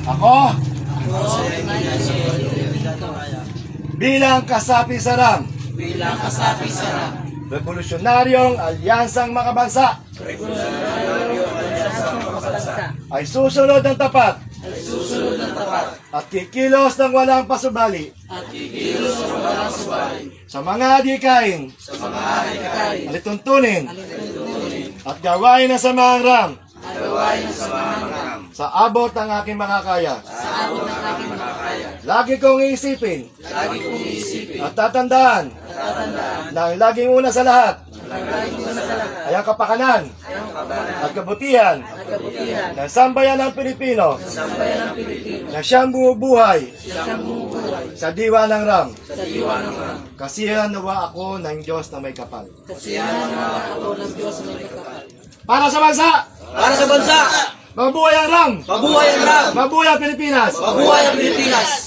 Ako, bilang kasapi sa RAM, Revolusyonaryong Alyansang Makabansa, ay susunod ng tapat at kikilos ng walang pasubali sa mga adhikain, alituntunin at gawain ng samaang RAM sa abot ng aking makakaya. Lagi kong iisipin at tatandaan na ang laging una sa lahat ay ang kapakanan at kabutihan ng sambayan ng Pilipino na siyang bumubuhay sa diwa ng RAM. Kasihan nawa ako ng Diyos na may kapal. Para sa bansa! Para sa bansa! Mabuhay ang RAM! Mabuhay ang RAM! Mabuhay ang Pilipinas! Mabuhay ang Pilipinas!